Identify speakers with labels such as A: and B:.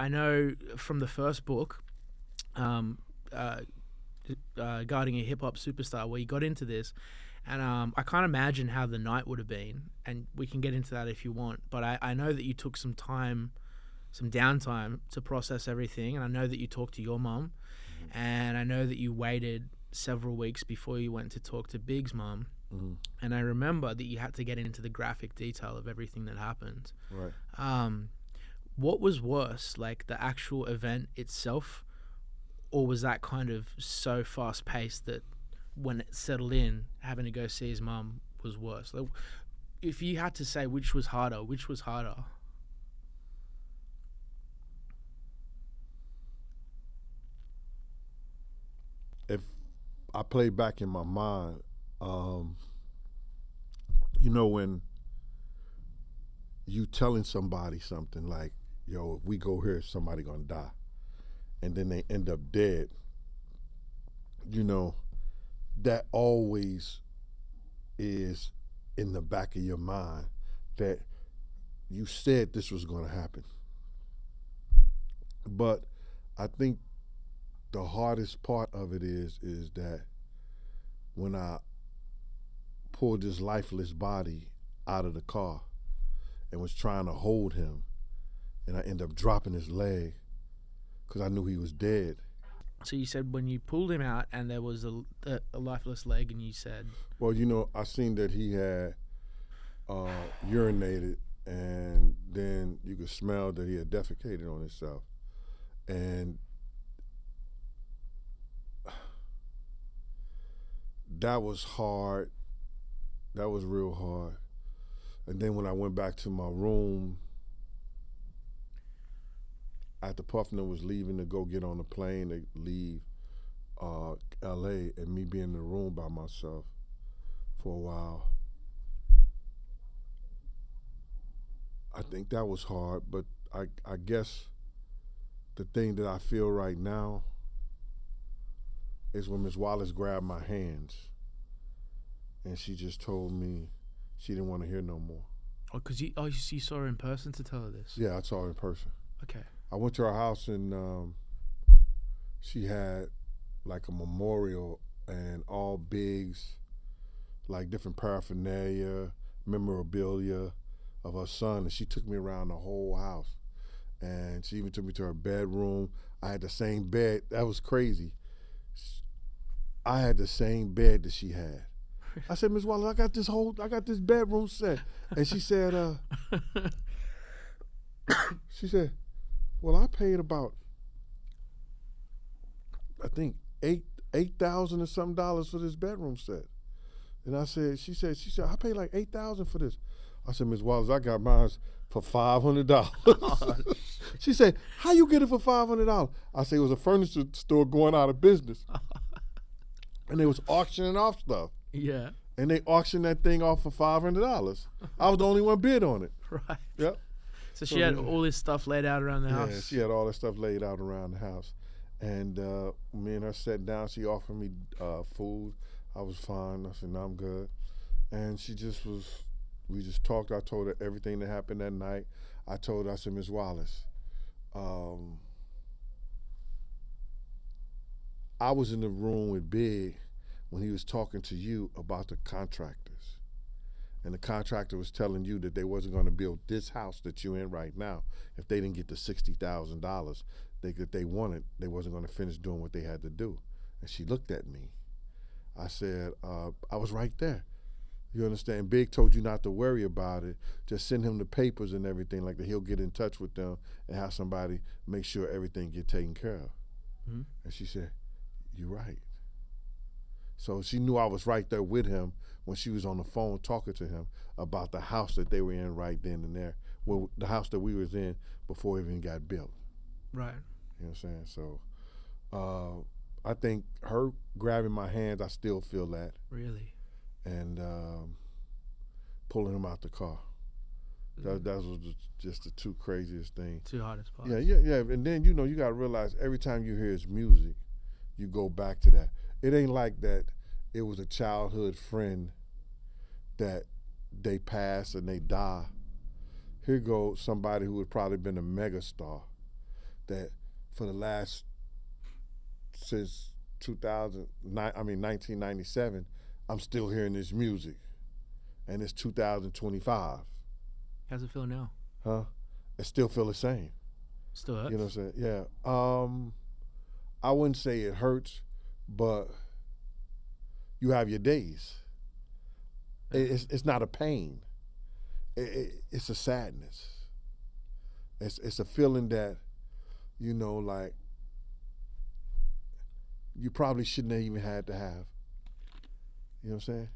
A: I know from the first book, um, guarding a hip hop superstar, where you got into this, and I can't imagine how the night would have been, and we can get into that if you want. But I know that you took some time, some downtime to process everything, and I know that you talked to your mum, and I know that you waited several weeks before you went to talk to Big's mum. And I remember that you had to get into the graphic detail of everything that happened.
B: Right.
A: What was worse, like the actual event itself, or was that kind of so fast paced that when it settled in, having to go see his mum was worse? Like, if you had to say which was harder, which was harder?
B: If I play back in my mind, when you telling somebody something like, yo, if we go here, somebody gonna die, and then they end up dead, that always is in the back of your mind that you said this was gonna happen. But I think the hardest part of it is that when I pulled this lifeless body out of the car and was trying to hold him, and I ended up dropping his leg because I knew he was dead.
A: So you said when you pulled him out and there was a lifeless leg, and you said,
B: well, I seen that he had urinated, and then you could smell that he had defecated on himself. And that was hard. That was real hard. And then when I went back to my room, after Puffner was leaving to go get on the plane to leave L.A., and me being in the room by myself for a while, I think that was hard. But I guess the thing that I feel right now is when Miss Wallace grabbed my hands and she just told me she didn't want to hear no more.
A: oh, because you saw her in person to tell her this?
B: Yeah, I saw her in person.
A: Okay.
B: I went to her house, and she had like a memorial and all Big's, like different paraphernalia, memorabilia of her son, and she took me around the whole house. And she even took me to her bedroom. I had the same bed. That was crazy. I had the same bed that she had. I said, Miss Wallace, I got this bedroom set. And she said, well, I paid about, I think $8,000 or something dollars for this bedroom set. And she said, I paid like $8,000 for this. I said, Miss Wallace, I got mine for $500. She said, how you get it for $500? I said, it was a furniture store going out of business. And they was auctioning off stuff.
A: Yeah.
B: And they auctioned that thing off for $500. I was the only one bid on it.
A: Right.
B: Yep.
A: So she had all this stuff laid out around the house?
B: Yeah, she had all that stuff laid out around the house. And me and her sat down. She offered me food. I was fine. I said, no, I'm good. And we just talked. I told her everything that happened that night. I told her, I said, Miss Wallace, I was in the room with Big when he was talking to you about the contractors. And the contractor was telling you that they wasn't going to build this house that you're in right now if they didn't get the $60,000 that they wanted. They wasn't going to finish doing what they had to do. And she looked at me. I said, I was right there. You understand? Big told you not to worry about it. Just send him the papers and everything like that. He'll get in touch with them and have somebody make sure everything get taken care of. Mm-hmm. And she said, you're right. So she knew I was right there with him when she was on the phone talking to him about the house that they were in right then and there. Well, the house that we was in before it even got built.
A: Right.
B: You know what I'm saying? So I think her grabbing my hands, I still feel that.
A: Really?
B: And pulling him out the car. That was just the two craziest things.
A: Two hardest parts.
B: Yeah. And then, you got to realize every time you hear his music, you go back to that. It ain't like that it was a childhood friend that they pass and they die. Here goes somebody who had probably been a megastar that for the last, since 1997, I'm still hearing this music, and it's 2025.
A: How's it feel now?
B: Huh? It still feel the same.
A: Still hurts?
B: You know what I'm saying? Yeah. I wouldn't say it hurts, but you have your days. It's not a pain. It's a sadness. It's a feeling that, you know, like you probably shouldn't have even had to have. You know what I'm saying?